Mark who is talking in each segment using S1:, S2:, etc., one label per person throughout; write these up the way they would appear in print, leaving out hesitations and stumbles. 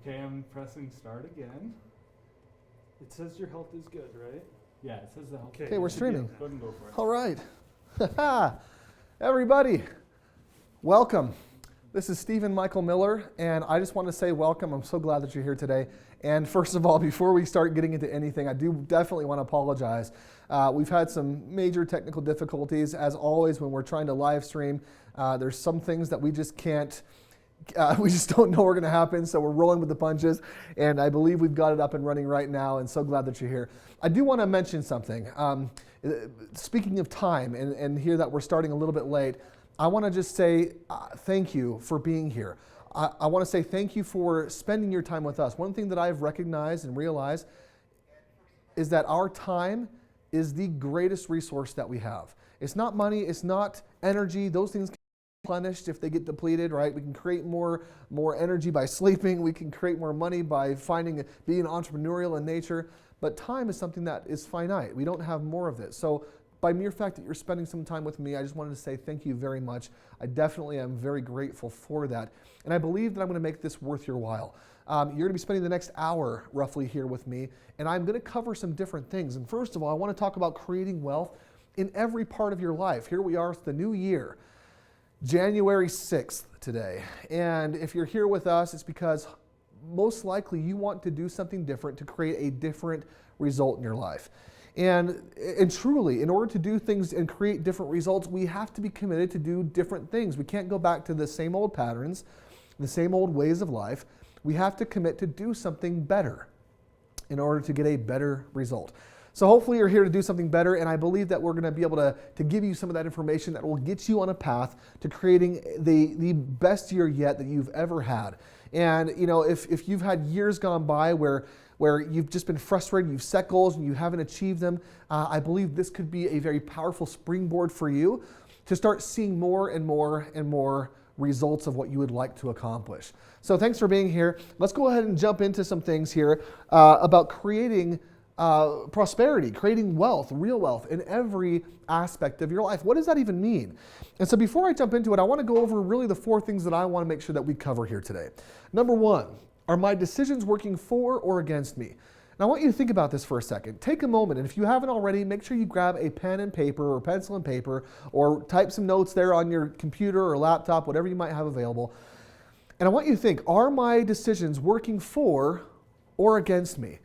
S1: Okay, I'm pressing start again. It says your health is good, right? Yeah, it says the health.
S2: Okay, we're streaming.
S1: Go ahead and go for it.
S2: All right. Everybody, welcome. This is Stephen Michael Miller, and I just want to say welcome. I'm so glad that you're here today. And first of all, before we start getting into anything, I do definitely want to apologize. We've had some major technical difficulties, as always, when we're trying to live stream. There's some things that we just can't, we just don't know are going to happen, so we're rolling with the punches, and I believe we've got it up and running right now, and so glad that you're here. I do want to mention something. Speaking of time, and here that we're starting a little bit late, I want to just say thank you for being here. I want to say thank you for spending your time with us. One thing that I've recognized and realized is that our time is the greatest resource that we have. It's not money, it's not energy. Those things can be replenished if they get depleted, right? We can create more energy by sleeping. We can create more money by being entrepreneurial in nature. But time is something that is finite. We don't have more of it. So by mere fact that you're spending some time with me, I just wanted to say thank you very much. I definitely am very grateful for that. And I believe that I'm going to make this worth your while. You're going to be spending the next hour roughly here with me, and I'm going to cover some different things. And first of all, I want to talk about creating wealth in every part of your life. Here we are, it's the new year, January 6th today. And if you're here with us, it's because most likely you want to do something different to create a different result in your life. And truly, in order to do things and create different results, we have to be committed to do different things. We can't go back to the same old patterns, the same old ways of life. We have to commit to do something better in order to get a better result. So hopefully you're here to do something better, and I believe that we're going to be able to give you some of that information that will get you on a path to creating the best year yet that you've ever had. And you know, if you've had years gone by where you've just been frustrated, you've set goals and you haven't achieved them, I believe this could be a very powerful springboard for you to start seeing more and more and more results of what you would like to accomplish. So thanks for being here. Let's go ahead and jump into some things here about creating prosperity, creating wealth, real wealth in every aspect of your life. What does that even mean? And so before I jump into it, I want to go over really the 4 things that I want to make sure that we cover here today. Number 1, are my decisions working for or against me? And I want you to think about this for a second. Take a moment, and if you haven't already, make sure you grab a pen and paper or pencil and paper, or type some notes there on your computer or laptop, whatever you might have available. And I want you to think, are my decisions working for or against me?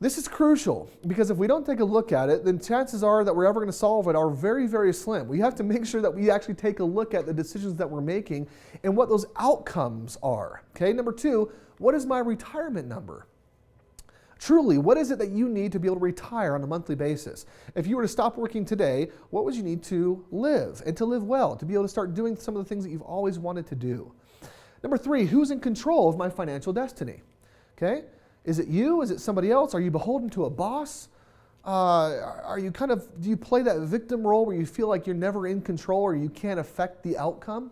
S2: This is crucial, because if we don't take a look at it, then chances are that we're ever going to solve it are very, very slim. We have to make sure that we actually take a look at the decisions that we're making and what those outcomes are. Okay, number 2, what is my retirement number? Truly, what is it that you need to be able to retire on a monthly basis? If you were to stop working today, what would you need to live and to live well, to be able to start doing some of the things that you've always wanted to do? Number 3, who's in control of my financial destiny? Okay? Is it you? Is it somebody else? Are you beholden to a boss? Do you play that victim role where you feel like you're never in control or you can't affect the outcome?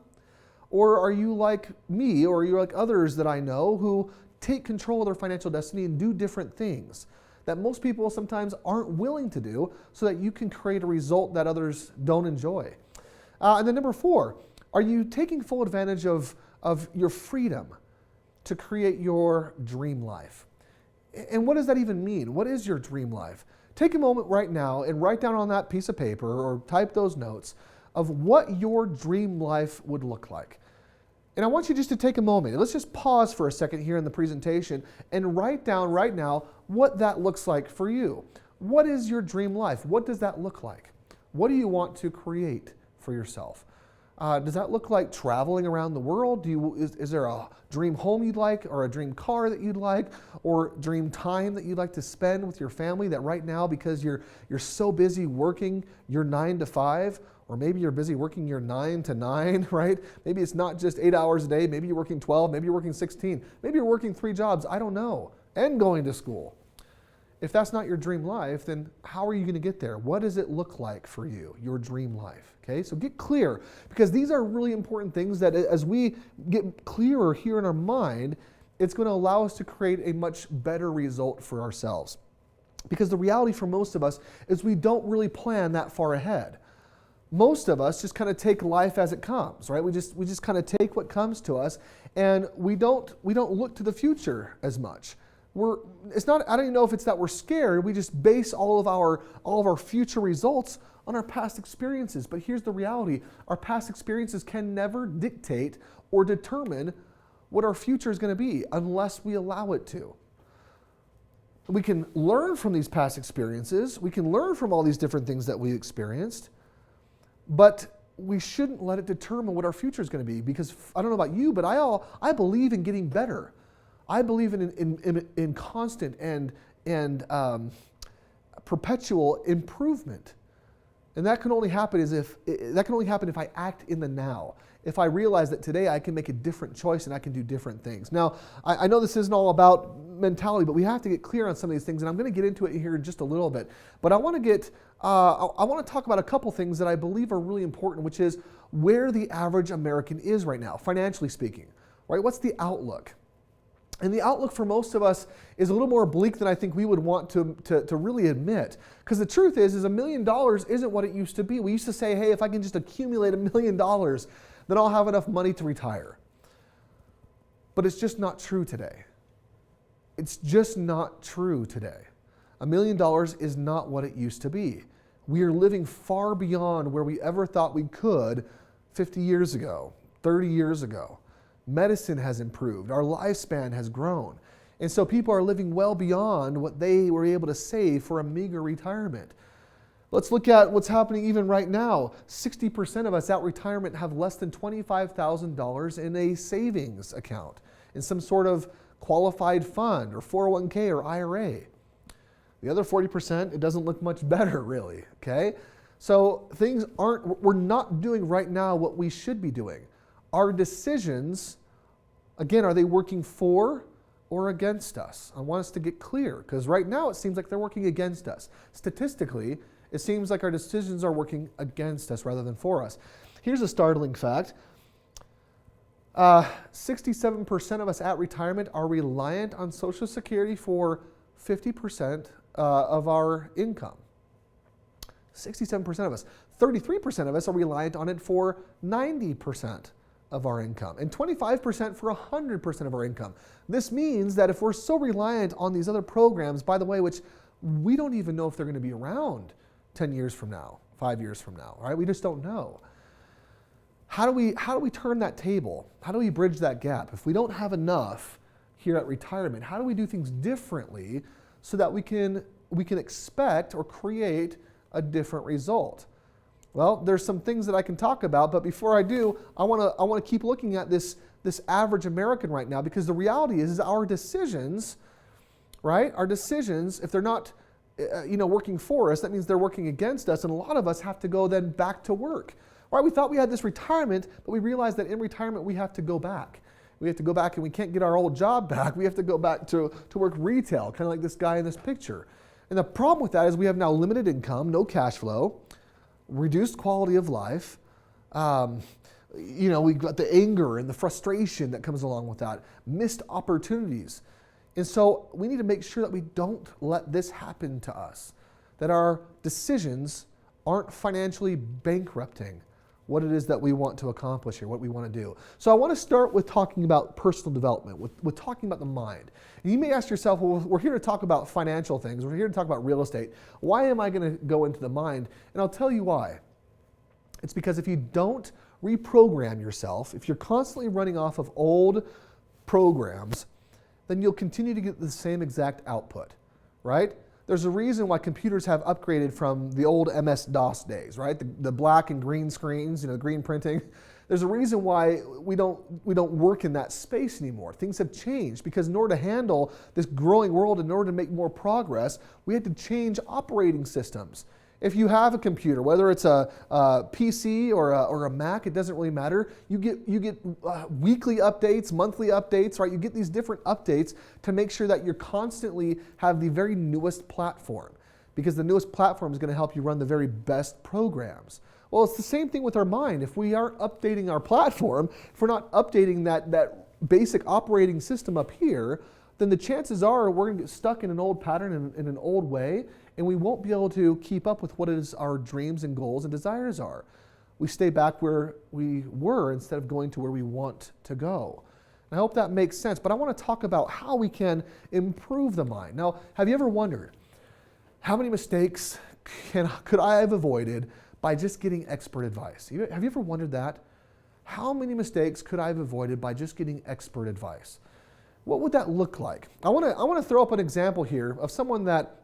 S2: Or are you like me, or are you like others that I know who take control of their financial destiny and do different things that most people sometimes aren't willing to do so that you can create a result that others don't enjoy? And then number 4, are you taking full advantage of your freedom to create your dream life? And what does that even mean? What is your dream life? Take a moment right now and write down on that piece of paper or type those notes of what your dream life would look like. And I want you just to take a moment. Let's just pause for a second here in the presentation and write down right now what that looks like for you. What is your dream life? What does that look like? What do you want to create for yourself? Does that look like traveling around the world? Is there a dream home you'd like, or a dream car that you'd like, or dream time that you'd like to spend with your family that right now, because you're so busy working your 9 to 5, or maybe you're busy working your 9 to 9, right? Maybe it's not just 8 hours a day. Maybe you're working 12, maybe you're working 16, maybe you're working 3 jobs, I don't know, and going to school. If that's not your dream life, then how are you going to get there? What does it look like for you, your dream life? Okay, so get clear, because these are really important things that as we get clearer here in our mind, it's going to allow us to create a much better result for ourselves. Because the reality for most of us is we don't really plan that far ahead. most of us just kind of take life as it comes, right? We just kind of take what comes to us, and we don't look to the future as much. It's not, I don't even know if it's that we're scared. We just base all of our future results on our past experiences. But here's the reality. Our past experiences can never dictate or determine what our future is going to be unless we allow it to. We can learn from these past experiences. We can learn from all these different things that we experienced, but we shouldn't let it determine what our future is going to be, because I don't know about you, but I believe in getting better. I believe in constant and perpetual improvement. And that can only happen if I act in the now. If I realize that today I can make a different choice and I can do different things. Now, I know this isn't all about mentality, but we have to get clear on some of these things, and I'm going to get into it here in just a little bit. But I want to talk about a couple things that I believe are really important, which is where the average American is right now, financially speaking. Right? What's the outlook? And the outlook for most of us is a little more bleak than I think we would want to really admit. Because the truth is $1 million isn't what it used to be. We used to say, hey, if I can just accumulate $1 million, then I'll have enough money to retire. But it's just not true today. It's just not true today. $1 million is not what it used to be. We are living far beyond where we ever thought we could 50 years ago, 30 years ago. Medicine has improved. Our lifespan has grown. And so people are living well beyond what they were able to save for a meager retirement. Let's look at what's happening even right now. 60% of us at retirement have less than $25,000 in a savings account, in some sort of qualified fund or 401k or IRA. The other 40%, it doesn't look much better really, okay? So we're not doing right now what we should be doing. Our decisions, again, are they working for or against us? I want us to get clear, because right now it seems like they're working against us. Statistically, it seems like our decisions are working against us rather than for us. Here's a startling fact. 67% of us at retirement are reliant on Social Security for 50% of our income. 67% of us. 33% of us are reliant on it for 90% of our income, and 25% for 100% of our income. This means that if we're so reliant on these other programs, by the way, which we don't even know if they're going to be around 10 years from now, 5 years from now, right? We just don't know. How do we turn that table? How do we bridge that gap? If we don't have enough here at retirement, how do we do things differently so that we can expect or create a different result? Well, there's some things that I can talk about, but before I do, I want to keep looking at this average American right now, because the reality is our decisions, right? Our decisions, if they're not working for us, that means they're working against us, and a lot of us have to go then back to work. Right? We thought we had this retirement, but we realized that in retirement we have to go back. We have to go back, and we can't get our old job back. We have to go back to work retail, kind of like this guy in this picture. And the problem with that is we have now limited income, no cash flow, reduced quality of life. We've got the anger and the frustration that comes along with that, missed opportunities. And so we need to make sure that we don't let this happen to us, that our decisions aren't financially bankrupting what it is that we want to accomplish here, what we want to do. So I want to start with talking about personal development, with talking about the mind. And you may ask yourself, well, we're here to talk about financial things. We're here to talk about real estate. Why am I going to go into the mind? And I'll tell you why. It's because if you don't reprogram yourself, if you're constantly running off of old programs, then you'll continue to get the same exact output, right? There's a reason why computers have upgraded from the old MS-DOS days, right? The black and green screens, green printing. There's a reason why we don't work in that space anymore. Things have changed because in order to handle this growing world, in order to make more progress, we had to change operating systems. If you have a computer, whether it's a PC or a Mac, it doesn't really matter. You get weekly updates, monthly updates, right? You get these different updates to make sure that you constantly have the very newest platform, because the newest platform is going to help you run the very best programs. Well, it's the same thing with our mind. If we aren't updating our platform, if we're not updating that basic operating system up here, then the chances are we're going to get stuck in an old pattern, in an old way, and we won't be able to keep up with what is our dreams and goals and desires are. we stay back where we were instead of going to where we want to go. And I hope that makes sense, but I want to talk about how we can improve the mind. Now, have you ever wondered how many mistakes could I have avoided by just getting expert advice? Have you ever wondered that? How many mistakes could I have avoided by just getting expert advice? What would that look like? I want to throw up an example here of someone that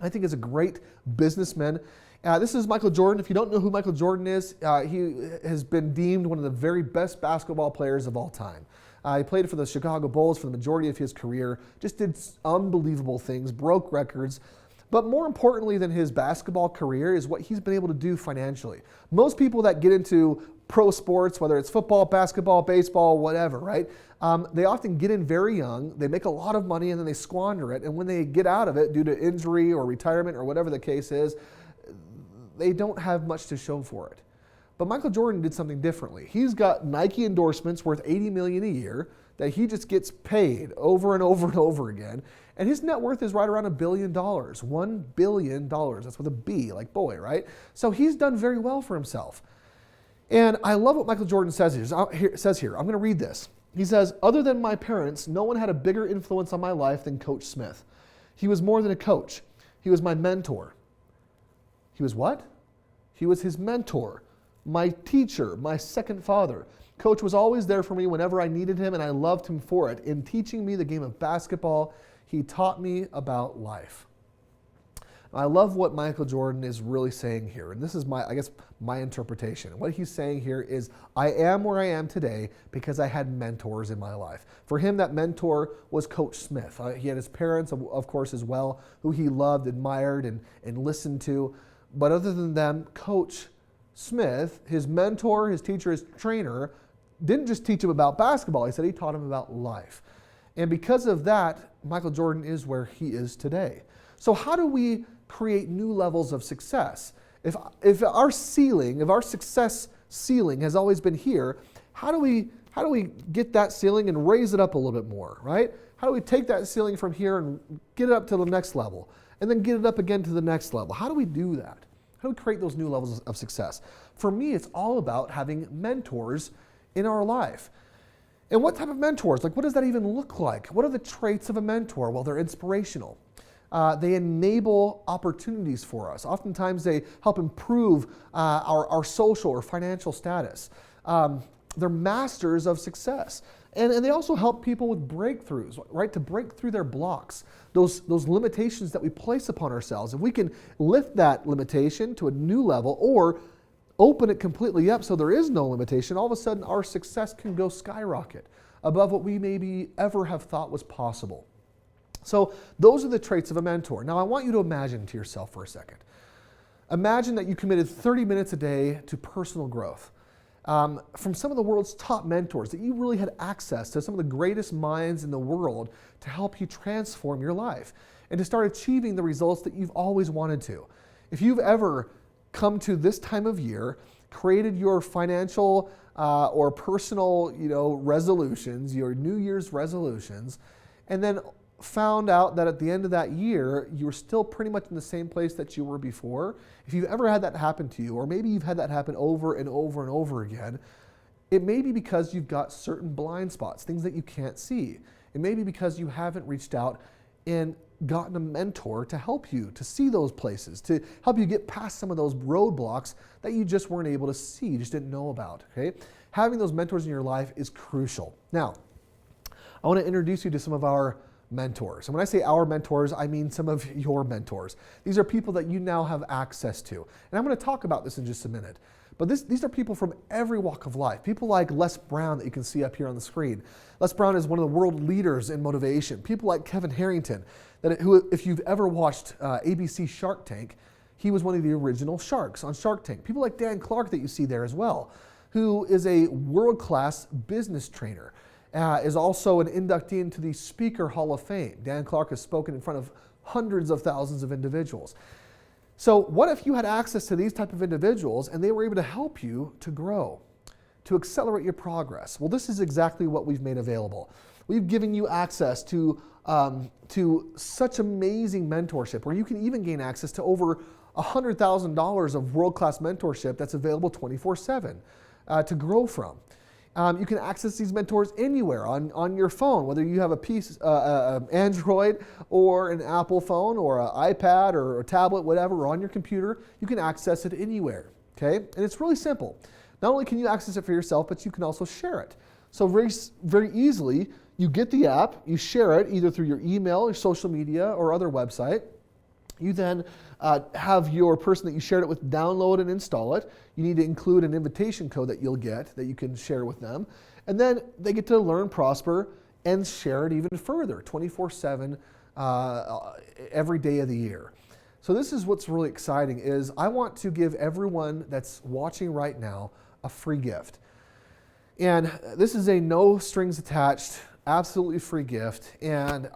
S2: I think is a great businessman. This is Michael Jordan. If you don't know who Michael Jordan is, he has been deemed one of the very best basketball players of all time. He played for the Chicago Bulls for the majority of his career, just did unbelievable things, broke records. But more importantly than his basketball career is what he's been able to do financially. Most people that get into pro sports, whether it's football, basketball, baseball, whatever, right? They often get in very young, they make a lot of money, and then they squander it. And when they get out of it due to injury or retirement or whatever the case is, they don't have much to show for it. But Michael Jordan did something differently. He's got Nike endorsements worth $80 million a year that he just gets paid over and over and over again. And his net worth is right around $1 billion, $1 billion. That's with a B, like boy, right? So he's done very well for himself. And I love what Michael Jordan says here. I'm going to read this. He says, other than my parents, no one had a bigger influence on my life than Coach Smith. He was more than a coach. He was my mentor. He was what? He was his mentor, my teacher, my second father. Coach was always there for me whenever I needed him, and I loved him for it. In teaching me the game of basketball, he taught me about life. I love what Michael Jordan is really saying here, and this is my interpretation. What he's saying here is, I am where I am today because I had mentors in my life. For him, that mentor was Coach Smith. He had his parents, of course, as well, who he loved, admired, and listened to. But other than them, Coach Smith, his mentor, his teacher, his trainer, didn't just teach him about basketball. He said he taught him about life. And because of that, Michael Jordan is where he is today. So how do we create new levels of success? If our success ceiling has always been here, how do we get that ceiling and raise it up a little bit more, right? How do we take that ceiling from here and get it up to the next level, and then get it up again to the next level? How do we do that? How do we create those new levels of success? For me, it's all about having mentors in our life. And what type of mentors? Like, what does that even look like? What are the traits of a mentor? Well, they're inspirational. They enable opportunities for us. Oftentimes, they help improve our social or financial status. They're masters of success. And they also help people with breakthroughs, right? To break through their blocks, those limitations that we place upon ourselves. If we can lift that limitation to a new level or open it completely up so there is no limitation, all of a sudden our success can go skyrocket above what we maybe ever have thought was possible. So those are the traits of a mentor. Now I want you to imagine to yourself for a second. Imagine that you committed 30 minutes a day to personal growth. From some of the world's top mentors, that you really had access to some of the greatest minds in the world to help you transform your life and to start achieving the results that you've always wanted to. If you've ever come to this time of year, created your financial or personal, resolutions, your New Year's resolutions, and then found out that at the end of that year, you were still pretty much in the same place that you were before. If you've ever had that happen to you, or maybe you've had that happen over and over and over again, it may be because you've got certain blind spots, things that you can't see. It may be because you haven't reached out and gotten a mentor to help you to see those places, to help you get past some of those roadblocks that you just weren't able to see, you just didn't know about, okay? Having those mentors in your life is crucial. Now, I want to introduce you to some of our mentors. And when I say our mentors, I mean some of your mentors. These are people that you now have access to. And I'm going to talk about this in just a minute. But these are people from every walk of life. People like Les Brown that you can see up here on the screen. Les Brown is one of the world leaders in motivation. People like Kevin Harrington, who, if you've ever watched ABC Shark Tank, he was one of the original sharks on Shark Tank. People like Dan Clark that you see there as well, who is a world-class business trainer. Is also an inductee into the Speaker Hall of Fame. Dan Clark has spoken in front of hundreds of thousands of individuals. So what if you had access to these type of individuals and they were able to help you to grow, to accelerate your progress? Well, this is exactly what we've made available. We've given you access to such amazing mentorship where you can even gain access to over $100,000 of world-class mentorship that's available 24/7 to grow from. You can access these mentors anywhere on your phone, whether you have a piece, Android or an Apple phone or an iPad or a tablet, whatever, or on your computer. You can access it anywhere, okay? And it's really simple. Not only can you access it for yourself, but you can also share it. So very easily, you get the app, you share it either through your email, your social media, or other website. You then have your person that you shared it with download and install it. You need to include an invitation code that you'll get that you can share with them. And then they get to learn, prosper, and share it even further, 24/7, every day of the year. So this is what's really exciting is I want to give everyone that's watching right now a free gift. And this is a no strings attached, absolutely free gift. And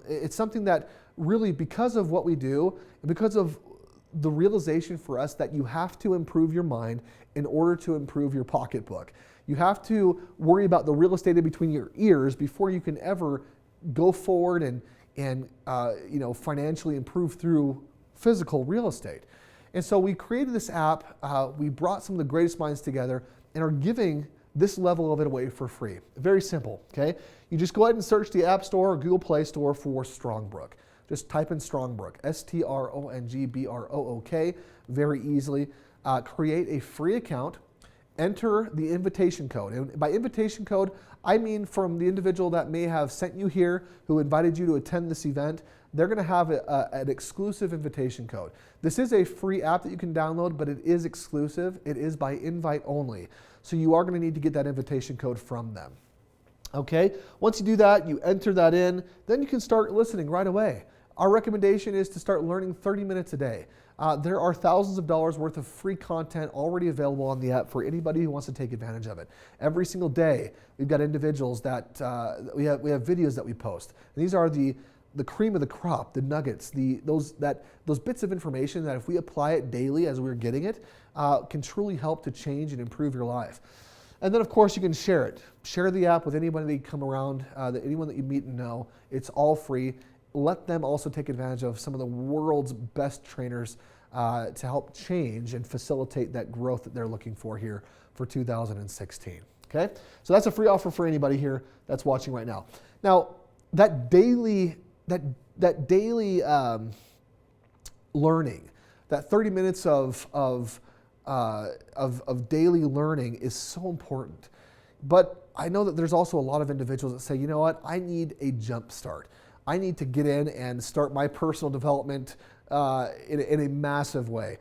S2: it's something that really, because of what we do, because of the realization for us that you have to improve your mind in order to improve your pocketbook. You have to worry about the real estate in between your ears before you can ever go forward and financially improve through physical real estate. And so we created this app, we brought some of the greatest minds together and are giving this level of it away for free. Very simple, okay? You just go ahead and search the App Store or Google Play Store for Strongbrook. Just type in Strongbrook, Strongbrook, very easily. Create a free account, enter the invitation code. And by invitation code, I mean from the individual that may have sent you here, who invited you to attend this event. They're going to have an exclusive invitation code. This is a free app that you can download, but it is exclusive. It is by invite only. So you are going to need to get that invitation code from them. Okay, once you do that, you enter that in, then you can start listening right away. Our recommendation is to start learning 30 minutes a day. There are thousands of dollars worth of free content already available on the app for anybody who wants to take advantage of it. Every single day, we've got individuals that we have videos that we post. And these are the cream of the crop, the nuggets, those bits of information that if we apply it daily as we're getting it, can truly help to change and improve your life. And then, of course, you can share it. Share the app with anybody that you come around, anyone that you meet and know. It's all free. Let them also take advantage of some of the world's best trainers to help change and facilitate that growth that they're looking for here for 2016. Okay? So that's a free offer for anybody here that's watching right now. Now, that daily learning, that 30 minutes of daily learning is so important. But I know that there's also a lot of individuals that say, you know what, I need a jump start. I need to get in and start my personal development in a massive way.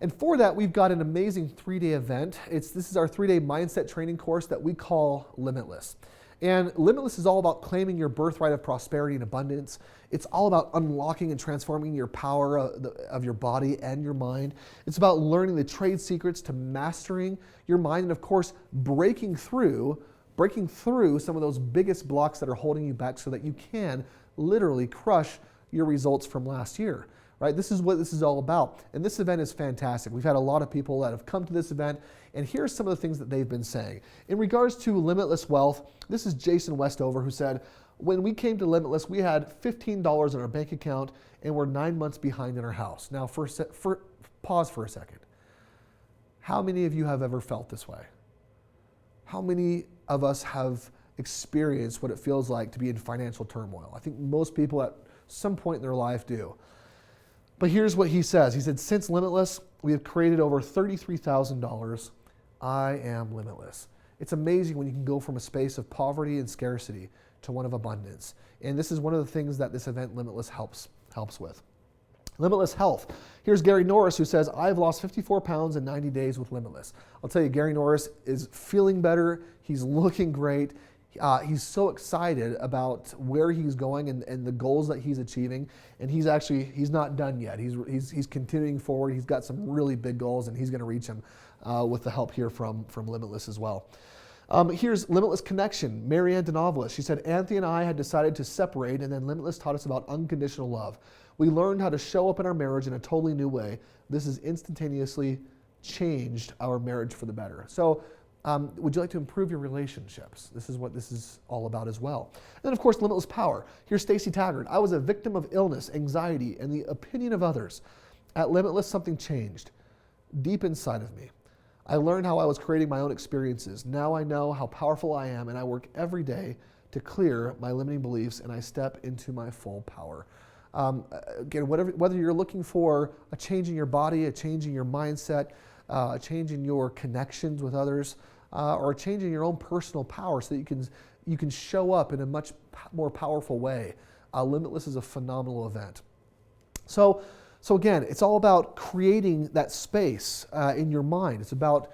S2: And for that, we've got an amazing 3-day event. This is our 3-day mindset training course that we call Limitless. And Limitless is all about claiming your birthright of prosperity and abundance. It's all about unlocking and transforming your power of your body and your mind. It's about learning the trade secrets to mastering your mind and, of course, breaking through some of those biggest blocks that are holding you back so that you can literally crush your results from last year. Right? This is what this is all about. And this event is fantastic. We've had a lot of people that have come to this event, and here's some of the things that they've been saying. In regards to Limitless Wealth, this is Jason Westover who said, when we came to Limitless, we had $15 in our bank account, and we're 9 months behind in our house. Now, pause for a second. How many of you have ever felt this way? How many of us have experienced what it feels like to be in financial turmoil? I think most people at some point in their life do. But here's what he says. He said, since Limitless, we have created over $33,000. I am limitless. It's amazing when you can go from a space of poverty and scarcity to one of abundance. And this is one of the things that this event Limitless helps with. Limitless Health. Here's Gary Norris who says, I've lost 54 pounds in 90 days with Limitless. I'll tell you, Gary Norris is feeling better. He's looking great. He's so excited about where he's going and the goals that he's achieving. And he's not done yet. He's continuing forward. He's got some really big goals, and he's going to reach them with the help here from Limitless as well. Here's Limitless Connection. Marianne DeNovelis. She said, Anthony and I had decided to separate, and then Limitless taught us about unconditional love. We learned how to show up in our marriage in a totally new way. This has instantaneously changed our marriage for the better. So would you like to improve your relationships? This is what this is all about as well. And then, of course, Limitless Power. Here's Stacy Taggart. I was a victim of illness, anxiety, and the opinion of others. At Limitless, something changed deep inside of me. I learned how I was creating my own experiences. Now I know how powerful I am, and I work every day to clear my limiting beliefs, and I step into my full power. Again, whether you're looking for a change in your body, a change in your mindset, a change in your connections with others, or a change in your own personal power so that you can show up in a much more powerful way, Limitless is a phenomenal event. So again, it's all about creating that space in your mind. It's about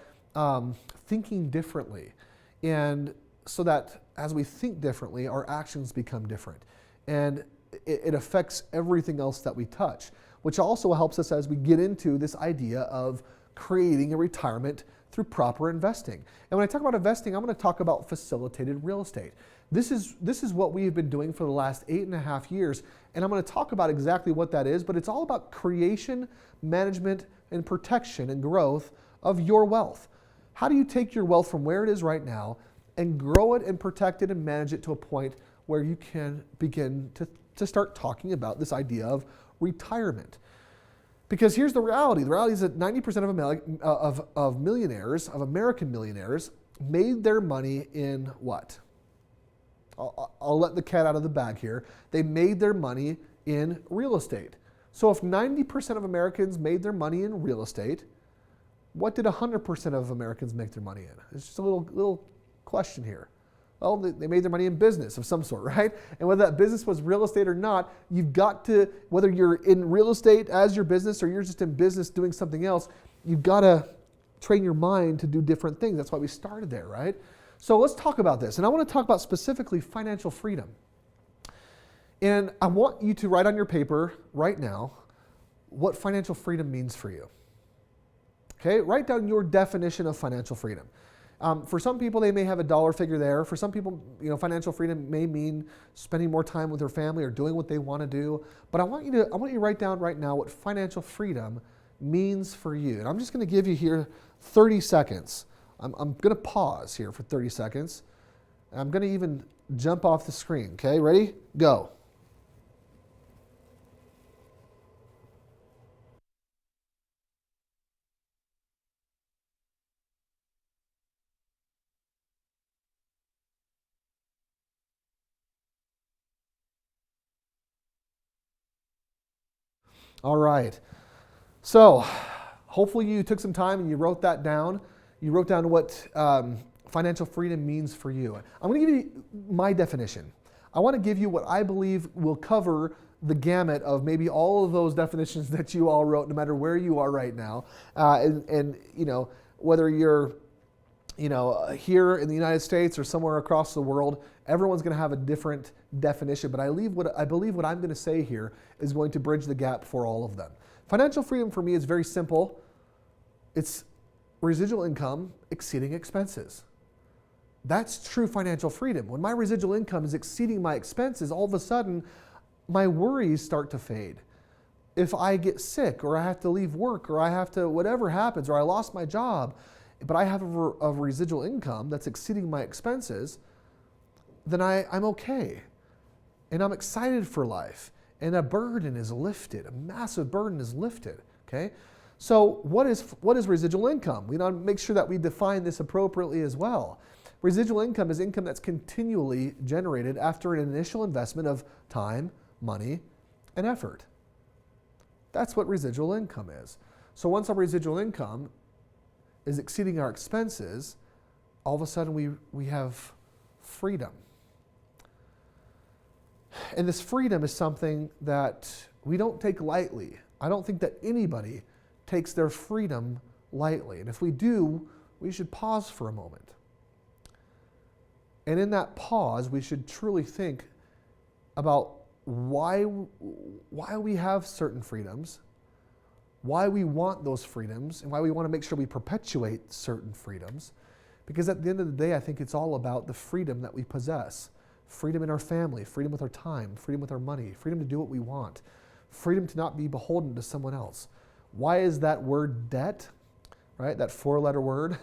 S2: thinking differently. And so that as we think differently, our actions become different. And it affects everything else that we touch, which also helps us as we get into this idea of creating a retirement through proper investing. And when I talk about investing, I'm going to talk about facilitated real estate. This is what we've been doing for the last 8.5 years, and I'm going to talk about exactly what that is, but it's all about creation, management, and protection and growth of your wealth. How do you take your wealth from where it is right now and grow it and protect it and manage it to a point where you can begin to start talking about this idea of retirement? Because here's the reality. The reality is that 90% of millionaires, of American millionaires, made their money in what? I'll let the cat out of the bag here. They made their money in real estate. So if 90% of Americans made their money in real estate, what did 100% of Americans make their money in? It's just a little question here. Well, they made their money in business of some sort, right? And whether that business was real estate or not, you've got to, whether you're in real estate as your business or you're just in business doing something else, you've got to train your mind to do different things. That's why we started there, right? So let's talk about this. And I want to talk about specifically financial freedom. And I want you to write on your paper right now what financial freedom means for you. Okay, write down your definition of financial freedom. For some people, they may have a dollar figure there. For some people, financial freedom may mean spending more time with their family or doing what they want to do. But I want you to write down right now what financial freedom means for you. And I'm just going to give you here 30 seconds. I'm going to pause here for 30 seconds. And I'm going to even jump off the screen. Okay, ready? Go. All right. So hopefully you took some time and you wrote that down. You wrote down what financial freedom means for you. I'm going to give you my definition. I want to give you what I believe will cover the gamut of maybe all of those definitions that you all wrote, no matter where you are right now. And whether you're here in the United States or somewhere across the world, everyone's going to have a different definition, but I believe what I'm going to say here is going to bridge the gap for all of them. Financial freedom for me is very simple. It's residual income exceeding expenses. That's true financial freedom. When my residual income is exceeding my expenses, all of a sudden, my worries start to fade. If I get sick or I have to leave work or I have to, whatever happens, or I lost my job, but I have a residual income that's exceeding my expenses, then I'm okay. And I'm excited for life. And a burden is lifted. A massive burden is lifted. Okay? So what is residual income? We want to make sure that we define this appropriately as well. Residual income is income that's continually generated after an initial investment of time, money, and effort. That's what residual income is. So once our residual income is exceeding our expenses, all of a sudden we have freedom. And this freedom is something that we don't take lightly. I don't think that anybody takes their freedom lightly. And if we do, we should pause for a moment. And in that pause, we should truly think about why we have certain freedoms, why we want those freedoms, and why we want to make sure we perpetuate certain freedoms. Because at the end of the day, I think it's all about the freedom that we possess. Freedom in our family, freedom with our time, freedom with our money, freedom to do what we want, freedom to not be beholden to someone else. Why is that word debt, right? That 4-letter word.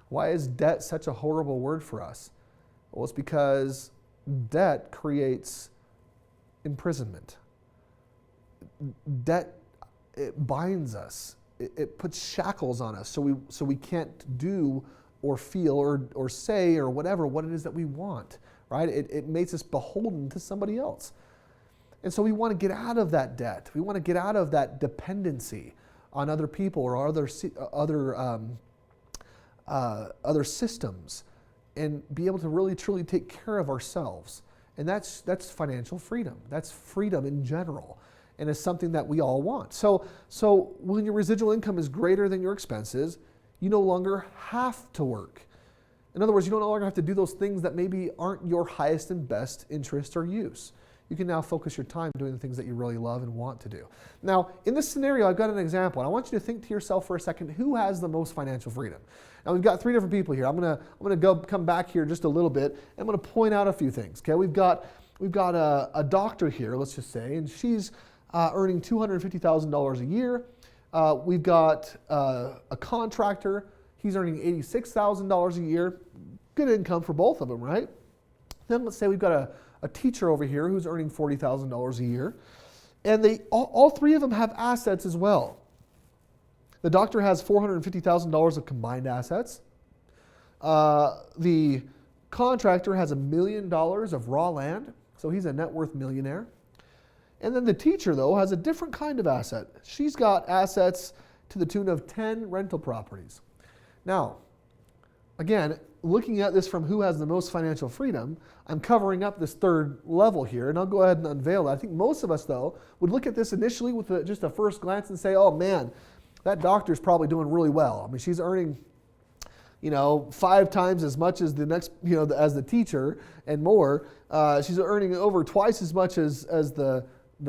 S2: Why is debt such a horrible word for us? Well, it's because debt creates imprisonment. Debt it binds us. It puts shackles on us so we can't do or feel or say or whatever what it is that we want, right? It makes us beholden to somebody else. And so we want to get out of that debt. We want to get out of that dependency on other people or other systems and be able to really truly take care of ourselves. And that's financial freedom. That's freedom in general. And it's something that we all want. So when your residual income is greater than your expenses, you no longer have to work. In other words, you no longer have to do those things that maybe aren't your highest and best interest or use. You can now focus your time doing the things that you really love and want to do. Now, in this scenario, I've got an example. And I want you to think to yourself for a second, who has the most financial freedom? Now, we've got three different people here. I'm gonna come back here just a little bit. I'm gonna point out a few things. Okay, we've got a doctor here, let's just say, and she's earning $250,000 a year. We've got a contractor. He's earning $86,000 a year. Good income for both of them, right? Then let's say we've got a teacher over here who's earning $40,000 a year. And all three of them have assets as well. The doctor has $450,000 of combined assets. The contractor has $1 million of raw land, so he's a net worth millionaire. And then the teacher, though, has a different kind of asset. She's got assets to the tune of 10 rental properties. Now, again, looking at this from who has the most financial freedom, I'm covering up this third level here, and I'll go ahead and unveil it. I think most of us, though, would look at this initially with just a first glance and say, oh man, that doctor's probably doing really well. I mean, she's earning 5 times as much as the next, as the teacher and more. She's earning over twice as much as the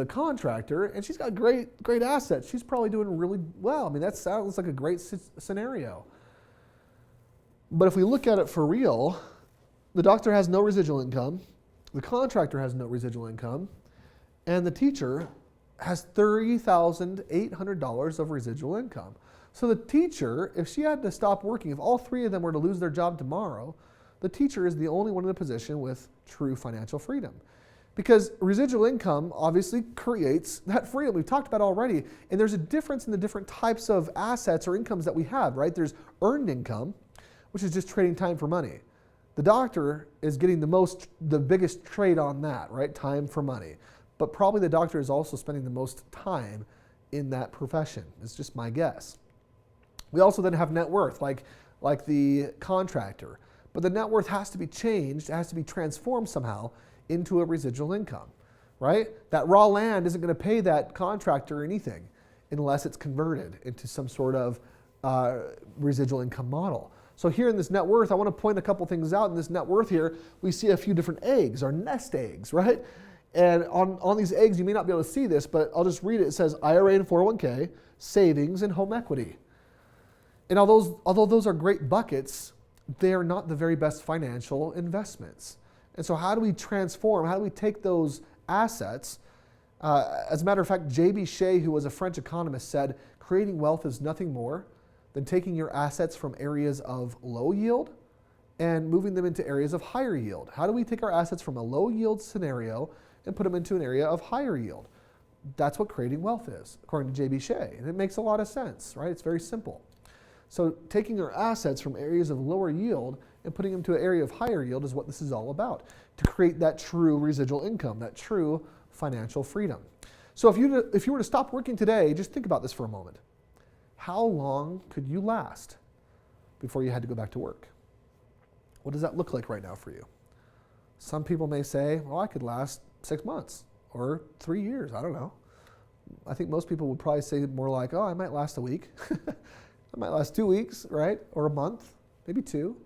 S2: contractor, and she's got great assets. She's probably doing really well. I mean, that sounds like a great scenario. But if we look at it for real, the doctor has no residual income, the contractor has no residual income, and the teacher has $30,800 of residual income. So the teacher, if she had to stop working, if all three of them were to lose their job tomorrow, the teacher is the only one in a position with true financial freedom. Because residual income obviously creates that freedom we've talked about already. And there's a difference in the different types of assets or incomes that we have, right? There's earned income, which is just trading time for money. The doctor is getting the biggest trade on that, right? Time for money. But probably the doctor is also spending the most time in that profession. It's just my guess. We also then have net worth, like the contractor. But the net worth has to be changed, it has to be transformed somehow into a residual income, right? That raw land isn't going to pay that contractor anything unless it's converted into some sort of residual income model. So here in this net worth, I want to point a couple things out. In this net worth here, we see a few different eggs, or nest eggs, right? And on these eggs, you may not be able to see this, but I'll just read it. It says IRA and 401k, savings, and home equity. And although those are great buckets, they are not the very best financial investments. And so how do we transform, how do we take those assets? As a matter of fact, J.B. Shea, who was a French economist, said, creating wealth is nothing more than taking your assets from areas of low yield and moving them into areas of higher yield. How do we take our assets from a low yield scenario and put them into an area of higher yield? That's what creating wealth is, according to J.B. Shea. And it makes a lot of sense, right? It's very simple. So taking our assets from areas of lower yield and putting them to an area of higher yield is what this is all about, to create that true residual income, that true financial freedom. So if you were to stop working today, just think about this for a moment. How long could you last before you had to go back to work? What does that look like right now for you? Some people may say, well, I could last 6 months or 3 years. I don't know. I think most people would probably say more like, oh, I might last a week. I might last 2 weeks, right? Or a month, maybe 2,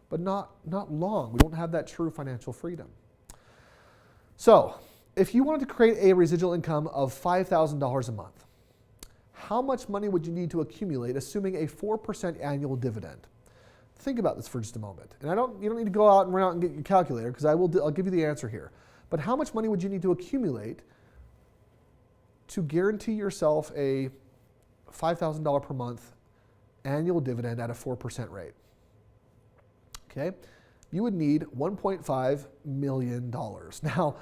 S2: but not long. We don't have that true financial freedom. So if you wanted to create a residual income of $5,000 a month, how much money would you need to accumulate, assuming a 4% annual dividend? Think about this for just a moment. And you don't need to go out and run out and get your calculator, because I'll give you the answer here. But how much money would you need to accumulate to guarantee yourself a $5,000 per month annual dividend at a 4% rate? Okay, you would need $1.5 million. Now,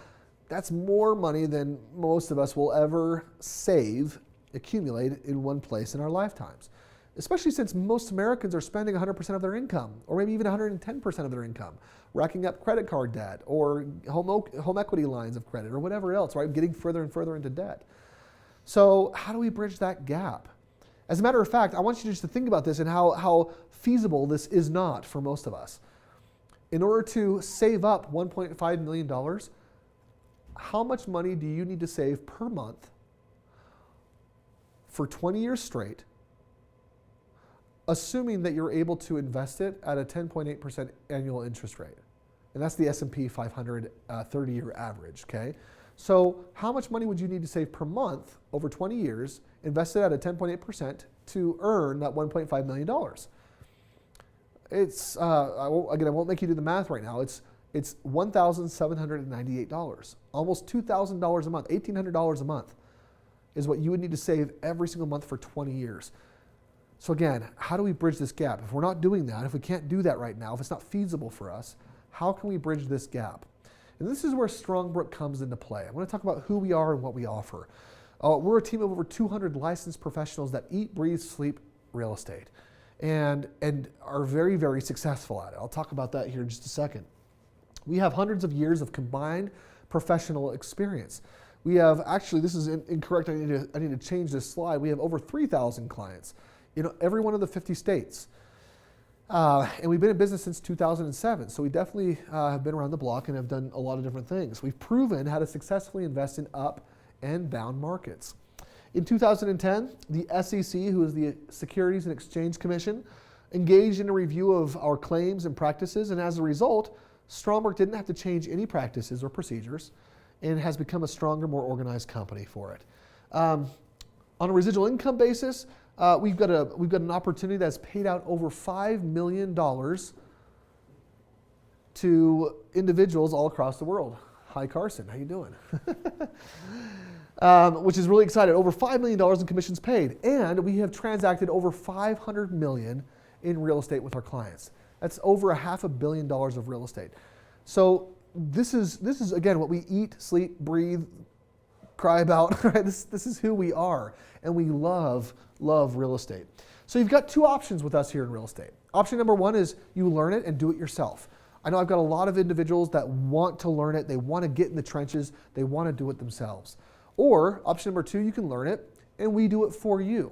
S2: that's more money than most of us will ever save accumulate in one place in our lifetimes. Especially since most Americans are spending 100% of their income, or maybe even 110% of their income, racking up credit card debt or home equity lines of credit or whatever else, right? Getting further and further into debt. So how do we bridge that gap? As a matter of fact, I want you just to think about this and how feasible this is not for most of us. In order to save up $1.5 million, how much money do you need to save per month for 20 years straight, assuming that you're able to invest it at a 10.8% annual interest rate? And that's the S&P 500 30-year average, okay? So how much money would you need to save per month over 20 years, invested at a 10.8% to earn that $1.5 million? It's, I won't make you do the math right now. It's $1,798, almost $2,000 a month, $1,800 a month is what you would need to save every single month for 20 years. So again, how do we bridge this gap? If we're not doing that, if we can't do that right now, if it's not feasible for us, how can we bridge this gap? And this is where Strongbrook comes into play. I'm going to talk about who we are and what we offer. We're a team of over 200 licensed professionals that eat, breathe, sleep real estate and are very, very successful at it. I'll talk about that here in just a second. We have hundreds of years of combined professional experience. We have, actually, this is incorrect, I need to change this slide. We have over 3,000 clients in every one of the 50 states. And we've been in business since 2007, so we definitely have been around the block and have done a lot of different things. We've proven how to successfully invest in up and down markets. In 2010, the SEC, who is the Securities and Exchange Commission, engaged in a review of our claims and practices, and as a result, Strongbrook didn't have to change any practices or procedures and has become a stronger, more organized company for it. On a residual income basis, we've got an opportunity that's paid out over $5 million to individuals all across the world. Hi, Carson. How you doing? Which is really exciting. Over $5 million in commissions paid, and we have transacted over $500 million in real estate with our clients. That's over $500 million of real estate. So this is again what we eat, sleep, breathe, cry about. Right? This is who we are, and we love real estate. So you've got two options with us here in real estate. Option number one is you learn it and do it yourself. I know I've got a lot of individuals that want to learn it. They want to get in the trenches. They want to do it themselves. Or option number two, you can learn it and we do it for you.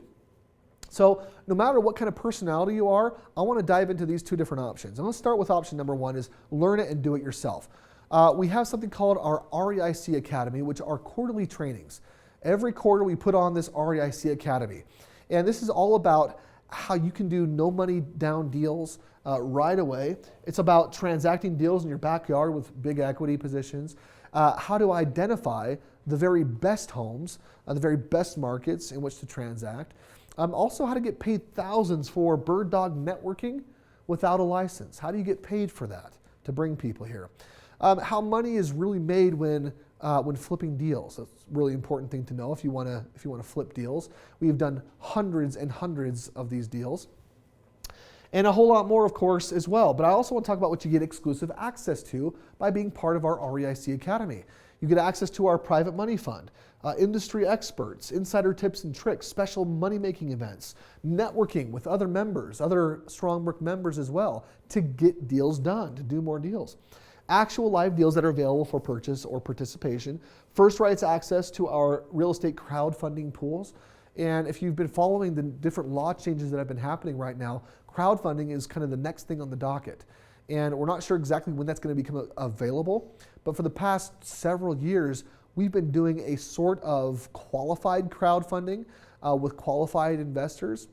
S2: So no matter what kind of personality you are, I want to dive into these two different options. I'm going to start with option number one is learn it and do it yourself. We have something called our REIC Academy, which are quarterly trainings. Every quarter we put on this REIC Academy. And this is all about how you can do no money down deals right away. It's about transacting deals in your backyard with big equity positions. How to identify the very best homes, the very best markets in which to transact. Also how to get paid thousands for bird dog networking without a license. How do you get paid for that to bring people here? How money is really made when flipping deals. That's a really important thing to know if you want to flip deals. We've done hundreds and hundreds of these deals. And a whole lot more, of course, as well. But I also want to talk about what you get exclusive access to by being part of our REIC Academy. You get access to our private money fund, industry experts, insider tips and tricks, special money-making events, networking with other members, other Strongbrook members as well, to get deals done, to do more deals. Actual live deals that are available for purchase or participation, first rights access to our real estate crowdfunding pools. And if you've been following the different law changes that have been happening right now, crowdfunding is kind of the next thing on the docket. And we're not sure exactly when that's going to become available, but for the past several years, we've been doing a sort of qualified crowdfunding with qualified investors,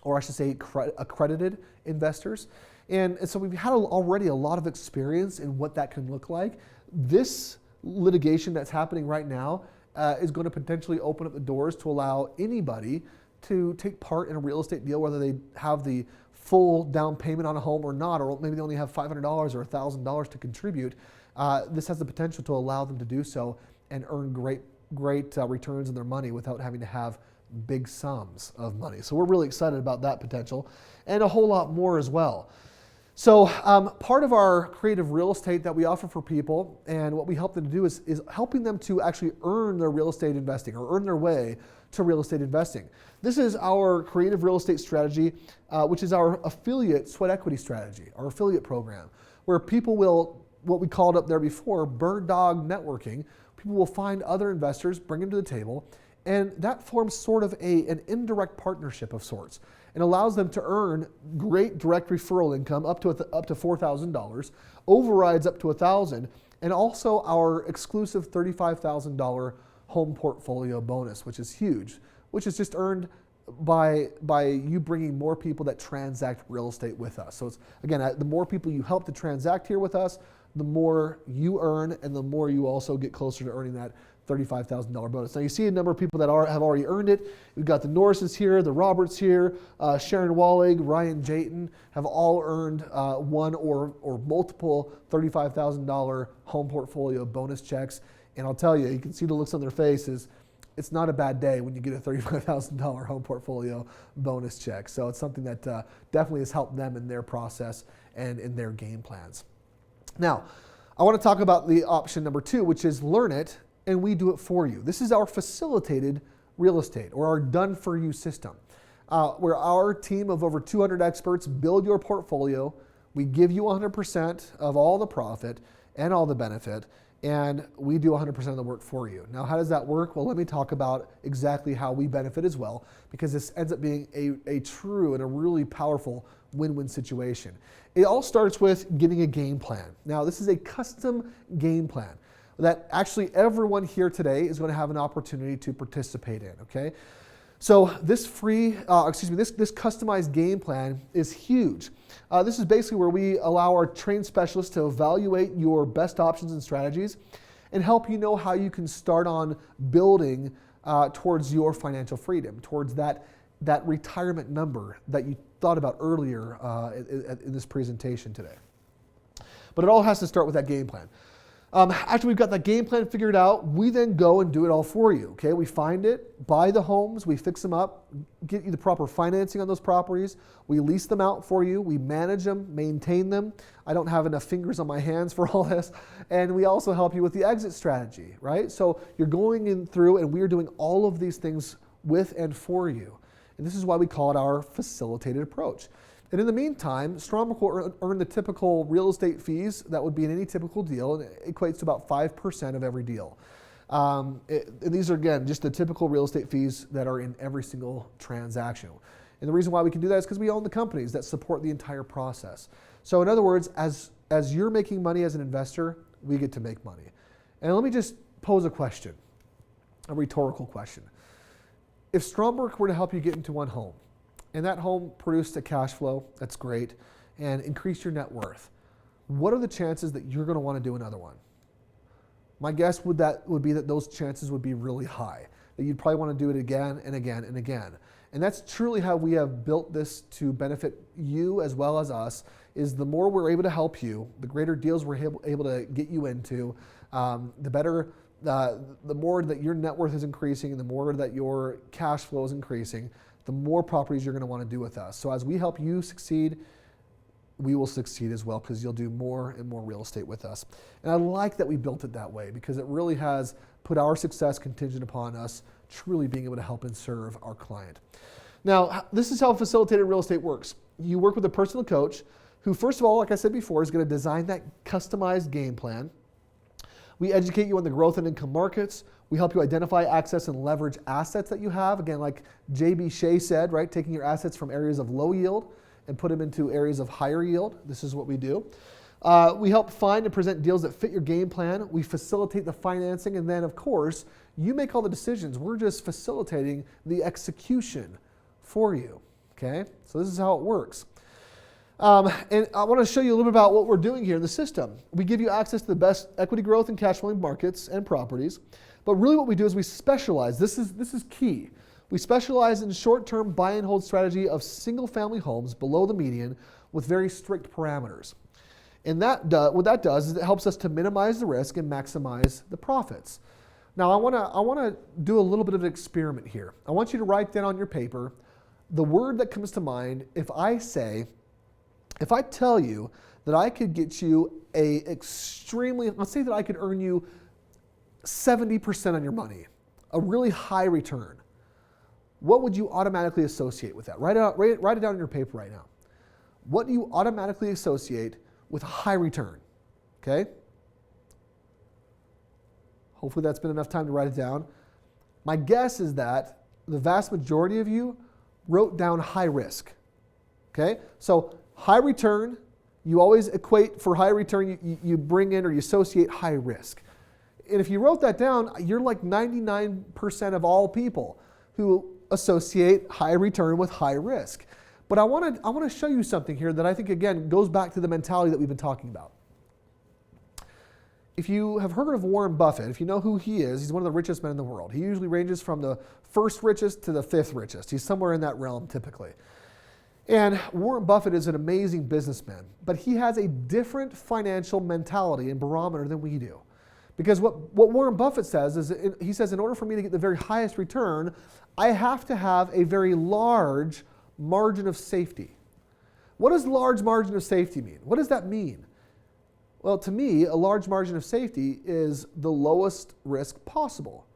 S2: or I should say accredited investors. And so we've had already a lot of experience in what that can look like. This litigation that's happening right now is going to potentially open up the doors to allow anybody to take part in a real estate deal, whether they have the full down payment on a home or not, or maybe they only have $500 or $1,000 to contribute. This has the potential to allow them to do so and earn great returns on their money without having to have big sums of money. So we're really excited about that potential and a whole lot more as well. So part of our creative real estate that we offer for people and what we help them to do is helping them to actually earn their real estate investing or earn their way to real estate investing. This is our creative real estate strategy, which is our affiliate sweat equity strategy, our affiliate program, where people will, what we called up there before, bird dog networking. People will find other investors, bring them to the table, and that forms sort of an indirect partnership of sorts. It allows them to earn great direct referral income up to $4,000, overrides up to $1,000, and also our exclusive $35,000 home portfolio bonus, which is huge, which is just earned by you bringing more people that transact real estate with us. So it's, again, the more people you help to transact here with us, the more you earn, and the more you also get closer to earning that $35,000 bonus. Now you see a number of people that have already earned it. We've got the Norrises here, the Roberts here, Sharon Wallig, Ryan Jayton have all earned one or multiple $35,000 home portfolio bonus checks. And I'll tell you, you can see the looks on their faces. It's not a bad day when you get a $35,000 home portfolio bonus check. So it's something that definitely has helped them in their process and in their game plans. Now, I want to talk about the option number 2, which is learn it and we do it for you. This is our facilitated real estate or our done-for-you system, where our team of over 200 experts build your portfolio. We give you 100% of all the profit and all the benefit, and we do 100% of the work for you. Now, how does that work? Well, let me talk about exactly how we benefit as well, because this ends up being a true and a really powerful win-win situation. It all starts with getting a game plan. Now, this is a custom game plan that actually everyone here today is going to have an opportunity to participate in, okay? So this this customized game plan is huge. This is basically where we allow our trained specialists to evaluate your best options and strategies and help you know how you can start on building towards your financial freedom, towards that retirement number that you thought about earlier in this presentation today. But it all has to start with that game plan. After we've got that game plan figured out, we then go and do it all for you, okay? We find it, buy the homes, we fix them up, get you the proper financing on those properties, we lease them out for you, we manage them, maintain them. I don't have enough fingers on my hands for all this. And we also help you with the exit strategy, right? So you're going in through and we're doing all of these things with and for you. And this is why we call it our facilitated approach. And in the meantime, Strongbrook will earn the typical real estate fees that would be in any typical deal, and it equates to about 5% of every deal. And these are, again, just the typical real estate fees that are in every single transaction. And the reason why we can do that is because we own the companies that support the entire process. So in other words, as you're making money as an investor, we get to make money. And let me just pose a question, a rhetorical question. If Strongbrook were to help you get into one home, and that home produced a cash flow, that's great, and increased your net worth, what are the chances that you're going to want to do another one? My guess would be that those chances would be really high, that you'd probably want to do it again and again and again. And that's truly how we have built this to benefit you as well as us, is the more we're able to help you, the greater deals we're able to get you into, the better, the more that your net worth is increasing and the more that your cash flow is increasing, the more properties you're going to want to do with us. So as we help you succeed, we will succeed as well, because you'll do more and more real estate with us. And I like that we built it that way, because it really has put our success contingent upon us truly being able to help and serve our client. Now, this is how facilitated real estate works. You work with a personal coach who, first of all, like I said before, is going to design that customized game plan. We educate you on the growth and income markets. We help you identify, access, and leverage assets that you have. Again, like J.B. Shea said, right? Taking your assets from areas of low yield and put them into areas of higher yield. This is what we do. We help find and present deals that fit your game plan. We facilitate the financing. And then, of course, you make all the decisions. We're just facilitating the execution for you. Okay? So this is how it works. And I want to show you a little bit about what we're doing here in the system. We give you access to the best equity growth and cash flowing markets and properties. But really what we do is we specialize. This is key. We specialize in short-term buy and hold strategy of single-family homes below the median with very strict parameters. And what that does is it helps us to minimize the risk and maximize the profits. Now I want to do a little bit of an experiment here. I want you to write down on your paper the word that comes to mind if I say If I tell you that I could get you let's say that I could earn you 70% on your money, a really high return, what would you automatically associate with that? Write it down in your paper right now. What do you automatically associate with a high return? Okay? Hopefully that's been enough time to write it down. My guess is that the vast majority of you wrote down high risk. Okay? So high return, you always equate for high return, you bring in or you associate high risk. And if you wrote that down, you're like 99% of all people who associate high return with high risk. But I want to show you something here that I think, again, goes back to the mentality that we've been talking about. If you have heard of Warren Buffett, if you know who he is, he's one of the richest men in the world. He usually ranges from the first richest to the fifth richest. He's somewhere in that realm typically. And Warren Buffett is an amazing businessman, but he has a different financial mentality and barometer than we do. Because what Warren Buffett says is, he says, in order for me to get the very highest return, I have to have a very large margin of safety. What does large margin of safety mean? What does that mean? Well, to me, a large margin of safety is the lowest risk possible.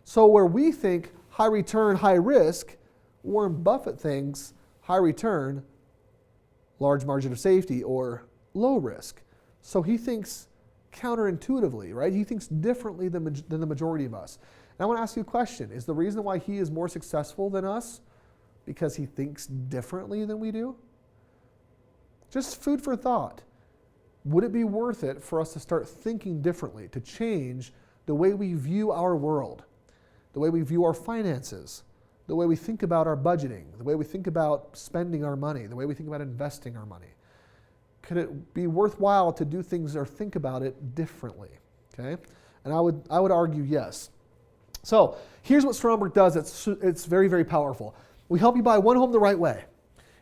S2: So where we think high return, high risk, Warren Buffett thinks high return, large margin of safety, or low risk. So he thinks counterintuitively, right? He thinks differently than the majority of us. And I want to ask you a question. Is the reason why he is more successful than us because he thinks differently than we do? Just food for thought. Would it be worth it for us to start thinking differently, to change the way we view our world, the way we view our finances, the way we think about our budgeting, the way we think about spending our money, the way we think about investing our money? Could it be worthwhile to do things or think about it differently? Okay? And I would argue yes. So here's what Strongbrook does. It's very, very powerful. We help you buy one home the right way.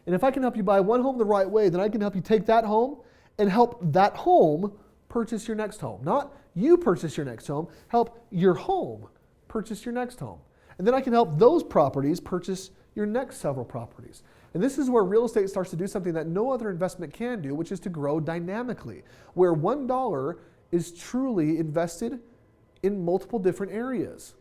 S2: And if I can help you buy one home the right way, then I can help you take that home and help that home purchase your next home. Not you purchase your next home, help your home purchase your next home. And then I can help those properties purchase your next several properties. And this is where real estate starts to do something that no other investment can do, which is to grow dynamically, where $1 is truly invested in multiple different areas,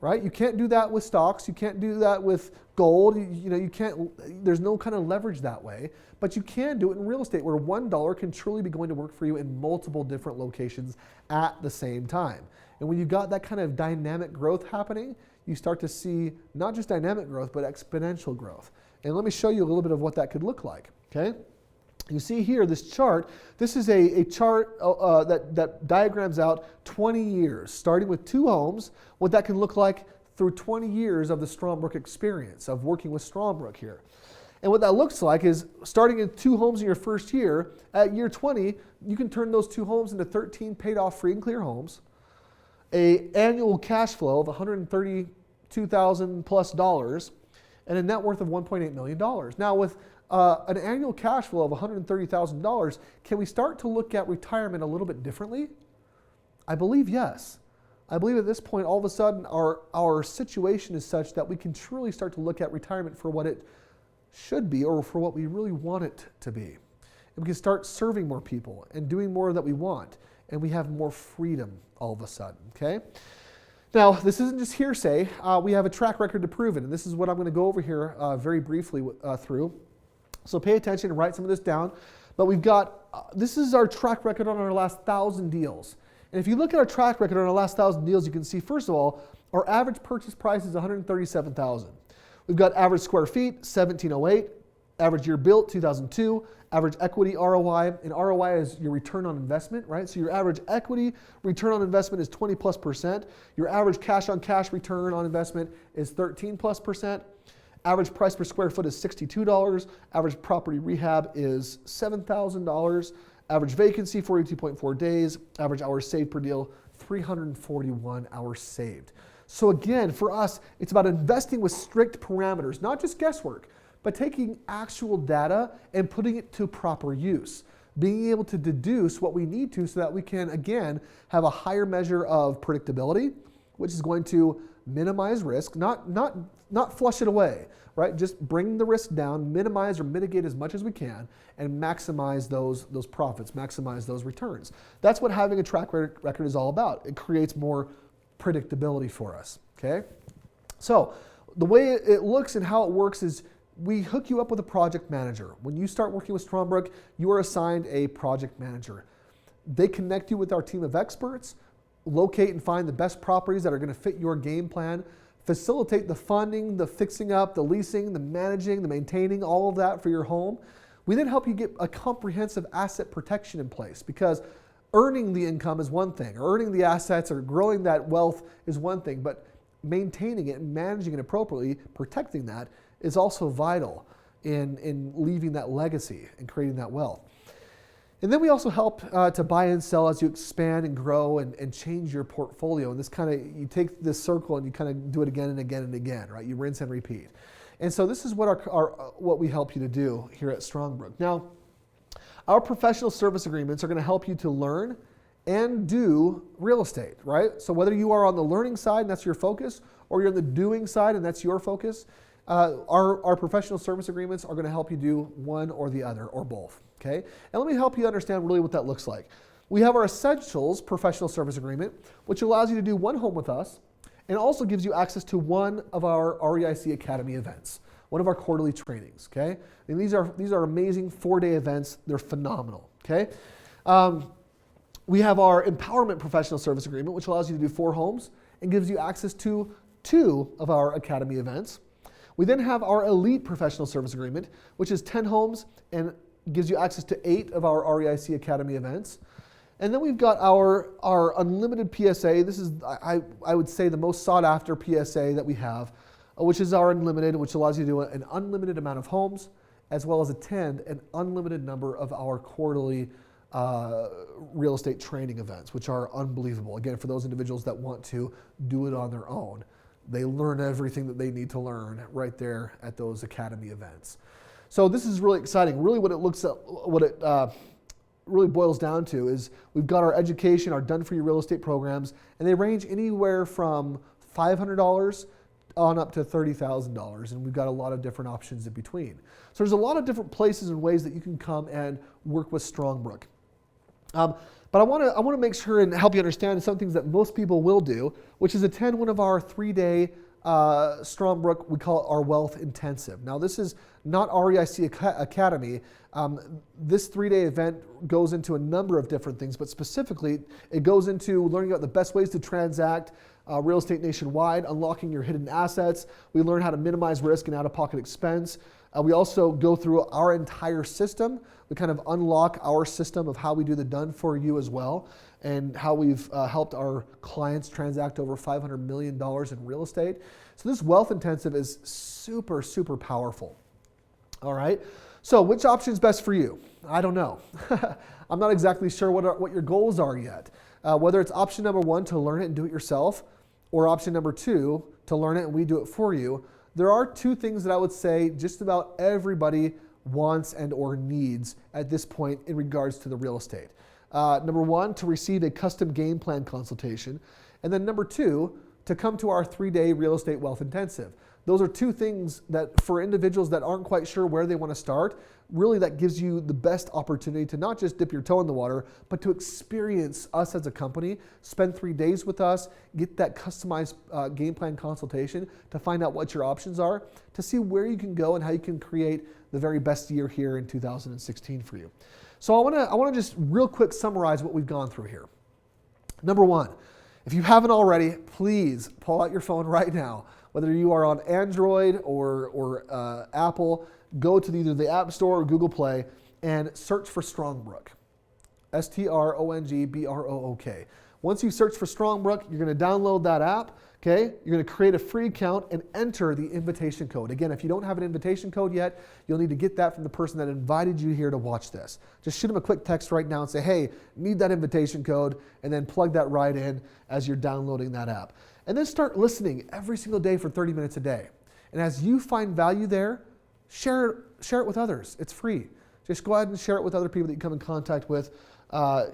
S2: right? You can't do that with stocks. You can't do that with gold. You can't, there's no kind of leverage that way, but you can do it in real estate where $1 can truly be going to work for you in multiple different locations at the same time. And when you've got that kind of dynamic growth happening, you start to see not just dynamic growth, but exponential growth. And let me show you a little bit of what that could look like, okay? You see here this chart. This is a chart that diagrams out 20 years, starting with 2 homes, what that can look like through 20 years of the Strongbrook experience, of working with Strongbrook here. And what that looks like is starting in 2 homes in your first year, at year 20, you can turn those 2 homes into 13 paid off free and clear homes, an annual cash flow of $132,000 plus, and a net worth of $1.8 million. Now with an annual cash flow of $130,000, can we start to look at retirement a little bit differently? I believe yes. I believe at this point, all of a sudden, our situation is such that we can truly start to look at retirement for what it should be or for what we really want it to be. And we can start serving more people and doing more that we want, and we have more freedom all of a sudden, okay? Now, this isn't just hearsay. We have a track record to prove it, and this is what I'm going to go over here very briefly through. So pay attention and write some of this down. But we've got, this is our track record on our last 1,000 deals. And if you look at our track record on our last 1,000 deals, you can see, first of all, our average purchase price is $137,000. We've got average square feet, 1,708. Average year built, 2002. Average equity ROI, and ROI is your return on investment, right? So your average equity return on investment is 20+%. Your average cash on cash return on investment is 13+%. Average price per square foot is $62. Average property rehab is $7,000. Average vacancy, 42.4 days. Average hours saved per deal, 341 hours saved. So again, for us, it's about investing with strict parameters, not just guesswork, but taking actual data and putting it to proper use. Being able to deduce what we need to so that we can, again, have a higher measure of predictability, which is going to minimize risk, not flush it away, right? Just bring the risk down, minimize or mitigate as much as we can, and maximize those profits, maximize those returns. That's what having a track record is all about. It creates more predictability for us, okay? So the way it looks and how it works is we hook you up with a project manager. When you start working with Strongbrook, you are assigned a project manager. They connect you with our team of experts, locate and find the best properties that are going to fit your game plan, facilitate the funding, the fixing up, the leasing, the managing, the maintaining, all of that for your home. We then help you get a comprehensive asset protection in place, because earning the income is one thing, earning the assets or growing that wealth is one thing, but maintaining it and managing it appropriately, protecting that, is also vital in leaving that legacy and creating that wealth. And then we also help to buy and sell as you expand and grow and change your portfolio. And this kind of, you take this circle and you kind of do it again and again and again, right? You rinse and repeat. And so this is what what we help you to do here at Strongbrook. Now, our professional service agreements are going to help you to learn and do real estate, right? So whether you are on the learning side and that's your focus, or you're on the doing side and that's your focus, our professional service agreements are going to help you do one or the other or both. Okay? And let me help you understand really what that looks like. We have our Essentials professional service agreement, which allows you to do one home with us and also gives you access to one of our REIC Academy events, one of our quarterly trainings. Okay? And these are amazing 4-day events. They're phenomenal. Okay? We have our Empowerment professional service agreement, which allows you to do 4 homes and gives you access to 2 of our Academy events. We then have our Elite professional service agreement, which is 10 homes and gives you access to 8 of our REIC Academy events. And then we've got our Unlimited PSA. This is, I would say, the most sought after PSA that we have, which is our Unlimited, which allows you to do an unlimited amount of homes, as well as attend an unlimited number of our quarterly real estate training events, which are unbelievable. Again, for those individuals that want to do it on their own, they learn everything that they need to learn right there at those Academy events. So this is really exciting. Really what it really boils down to is we've got our education, our done-for-you real estate programs, and they range anywhere from $500 on up to $30,000, and we've got a lot of different options in between. So there's a lot of different places and ways that you can come and work with Strongbrook. But I want to make sure and help you understand some things that most people will do, which is attend one of our 3-day Strongbrook, we call it our Wealth Intensive. Now this is not REIC Academy. This 3-day event goes into a number of different things, but specifically it goes into learning about the best ways to transact real estate nationwide, unlocking your hidden assets. We learn how to minimize risk and out-of-pocket expense. We also go through our entire system. We kind of unlock our system of how we do the done for you as well, and how we've helped our clients transact over $500 million in real estate. So this Wealth Intensive is super, super powerful. All right. So which option is best for you? I don't know. I'm not exactly sure what your goals are yet. Whether it's option number 1 to learn it and do it yourself, or option number 2 to learn it and we do it for you. There are 2 things that I would say just about everybody wants and or needs at this point in regards to the real estate. Number 1, to receive a custom game plan consultation. And then number 2, to come to our 3-day real estate wealth intensive. Those are 2 things that for individuals that aren't quite sure where they want to start, really that gives you the best opportunity to not just dip your toe in the water, but to experience us as a company, spend 3 days with us, get that customized game plan consultation to find out what your options are, to see where you can go and how you can create the very best year here in 2016 for you. So I want to just real quick summarize what we've gone through here. Number 1, if you haven't already, please pull out your phone right now. Whether you are on Android or Apple, go to either the App Store or Google Play and search for Strongbrook. Strongbrook. Once you search for Strongbrook, you're going to download that app. Okay? You're going to create a free account and enter the invitation code. Again, if you don't have an invitation code yet, you'll need to get that from the person that invited you here to watch this. Just shoot them a quick text right now and say, hey, need that invitation code, and then plug that right in as you're downloading that app. And then start listening every single day for 30 minutes a day. And as you find value there, share it with others. It's free. Just go ahead and share it with other people that you come in contact with.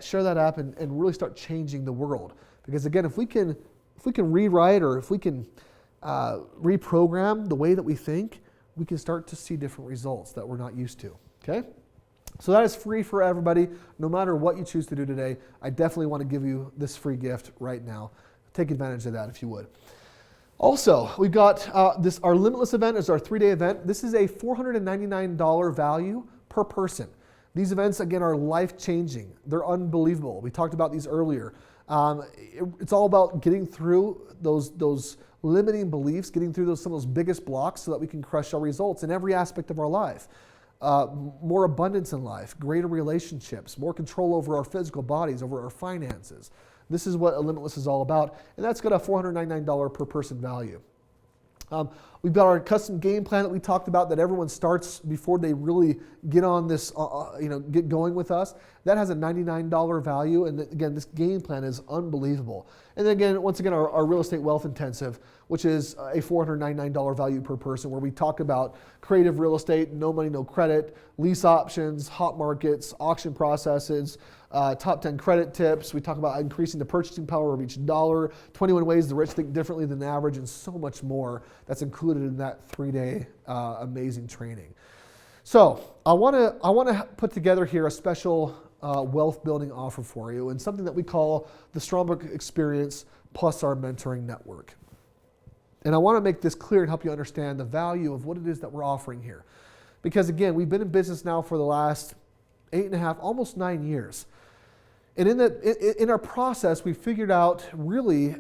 S2: Share that app and really start changing the world. Because again, if we can rewrite or if we can reprogram the way that we think, we can start to see different results that we're not used to, okay? So that is free for everybody. No matter what you choose to do today, I definitely want to give you this free gift right now. Take advantage of that if you would. Also, we've got our Limitless event is our 3-day event. This is a $499 value per person. These events, again, are life-changing. They're unbelievable. We talked about these earlier. It's all about getting through those limiting beliefs, getting through some of those biggest blocks so that we can crush our results in every aspect of our life. More abundance in life, greater relationships, more control over our physical bodies, over our finances. This is what Limitless is all about, and that's got a $499 per person value. We've got our custom game plan that we talked about that everyone starts before they really get on this, get going with us. That has a $99 value, and again, this game plan is unbelievable. And then again, once again, our real estate wealth intensive, which is a $499 value per person, where we talk about creative real estate, no money, no credit, lease options, hot markets, auction processes, top 10 credit tips. We talk about increasing the purchasing power of each dollar, 21 ways the rich think differently than the average, and so much more that's included in that 3-day amazing training. So I want to put together here a special wealth building offer for you, and something that we call the Strongbrook Experience plus our mentoring network. And I want to make this clear and help you understand the value of what it is that we're offering here. Because again, we've been in business now for the last 8.5, almost 9 years. And in our process, we figured out really,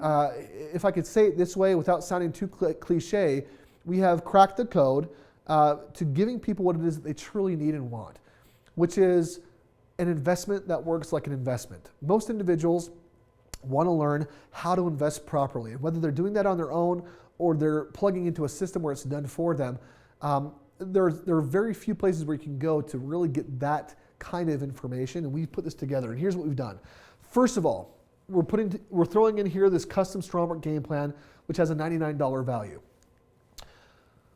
S2: if I could say it this way without sounding too cliche, we have cracked the code to giving people what it is that they truly need and want, which is an investment that works like an investment. Most individuals want to learn how to invest properly. Whether they're doing that on their own or they're plugging into a system where it's done for them, there are very few places where you can go to really get that kind of information, and we've put this together. And here's what we've done. First of all, we're throwing in here this custom Strongbrook game plan, which has a $99 value.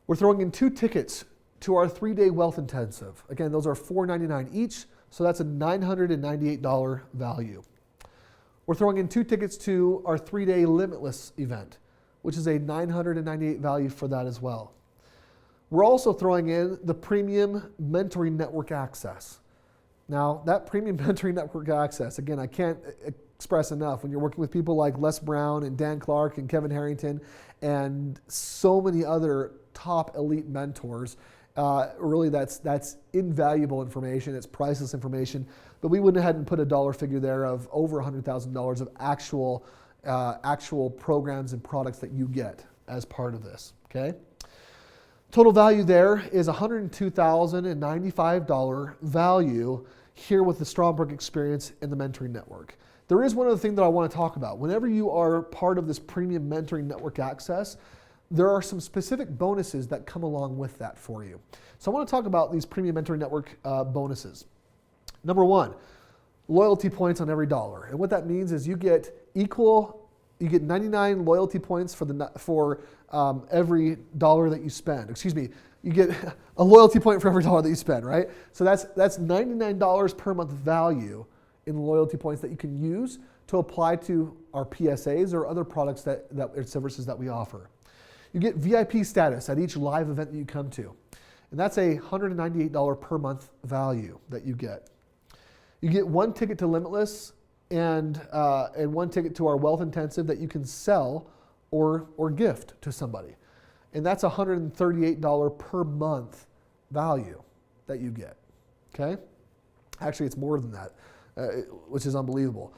S2: We're throwing in 2 tickets to our 3-day wealth intensive. Again, those are $499 each, so that's a $998 value. We're throwing in 2 tickets to our 3-day Limitless event, which is a $998 value for that as well. We're also throwing in the premium mentoring network access. Now, that premium mentoring network access, again, I can't express enough when you're working with people like Les Brown and Dan Clark and Kevin Harrington and so many other top elite mentors. Really, that's invaluable information. It's priceless information. But we went ahead and put a dollar figure there of over $100,000 of actual programs and products that you get as part of this, okay? Total value there is $102,095 value here with the Strongbrook Experience and the Mentoring Network. There is one other thing that I want to talk about. Whenever you are part of this premium mentoring network access, there are some specific bonuses that come along with that for you. So I want to talk about these premium mentoring network bonuses. Number 1, loyalty points on every dollar. And what that means is you get 99 loyalty points for every dollar that you spend. Excuse me, you get a loyalty point for every dollar that you spend, right? So that's $99 per month value in loyalty points that you can use to apply to our PSAs or other products or services that we offer. You get VIP status at each live event that you come to, and that's a $198 per month value that you get. You get 1 ticket to Limitless and 1 ticket to our Wealth Intensive that you can sell or gift to somebody. And that's $138 per month value that you get, okay? Actually, it's more than that, which is unbelievable.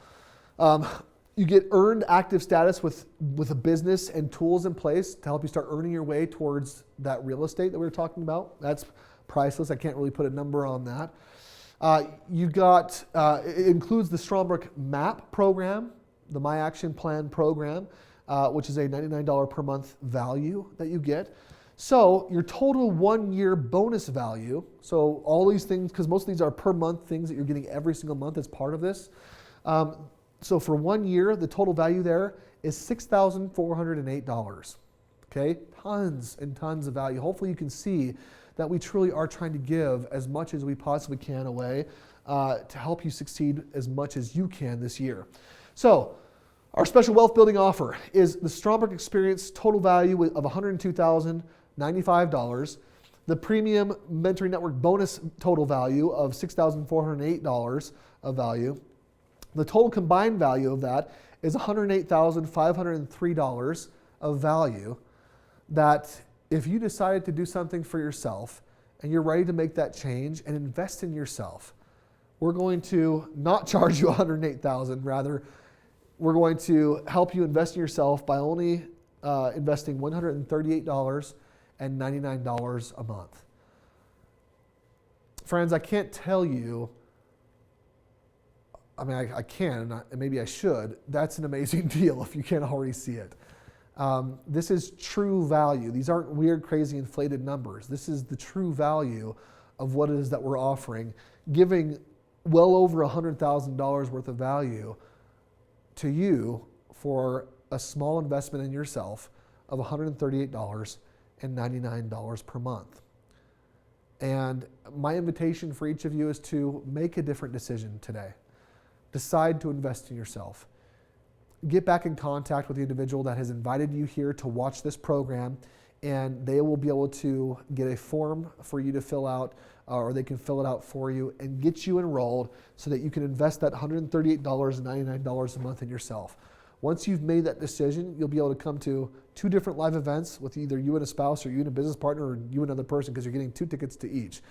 S2: You get earned active status with a business and tools in place to help you start earning your way towards that real estate that we were talking about. That's priceless. I can't really put a number on that. It includes the Strongbrook MAP program, the My Action Plan program, which is a $99 per month value that you get. So your total 1-year bonus value, so all these things, because most of these are per month things that you're getting every single month as part of this. So for 1 year, the total value there is $6,408. Okay, tons and tons of value. Hopefully you can see that we truly are trying to give as much as we possibly can away to help you succeed as much as you can this year. So Our special wealth building offer is the Strongbrook Experience, total value of $102,095. The Premium Mentoring Network bonus total value of $6,408 of value. The total combined value of that is $108,503 of value, that if you decided to do something for yourself and you're ready to make that change and invest in yourself, we're going to not charge you $108,000. Rather, we're going to help you invest in yourself by only investing $138.99 a month. Friends, I can't tell you, I mean, I can, and maybe I should. That's an amazing deal if you can't already see it. This is true value. These aren't weird, crazy, inflated numbers. This is the true value of what it is that we're offering, giving well over $100,000 worth of value to you for a small investment in yourself of $138.99 per month. And my invitation for each of you is to make a different decision today. Decide to invest in yourself. Get back in contact with the individual that has invited you here to watch this program, and they will be able to get a form for you to fill out, or they can fill it out for you and get you enrolled so that you can invest that $138.99 a month in yourself. Once you've made that decision, you'll be able to come to 2 different live events with either you and a spouse, or you and a business partner, or you and another person, because you're getting 2 tickets to each.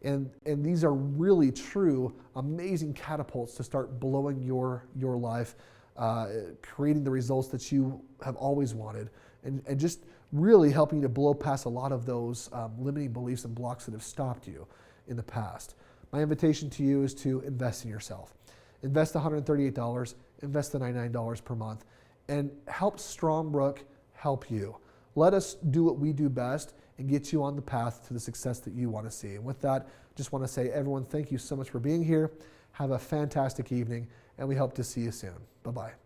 S2: And these are really true, amazing catapults to start blowing your life, creating the results that you have always wanted, and just really helping you to blow past a lot of those limiting beliefs and blocks that have stopped you in the past. My invitation to you is to invest in yourself. Invest the $138, invest the $99 per month, and help Strongbrook help you. Let us do what we do best and get you on the path to the success that you want to see. And with that, just want to say, everyone, thank you so much for being here. Have a fantastic evening, and we hope to see you soon. Bye-bye.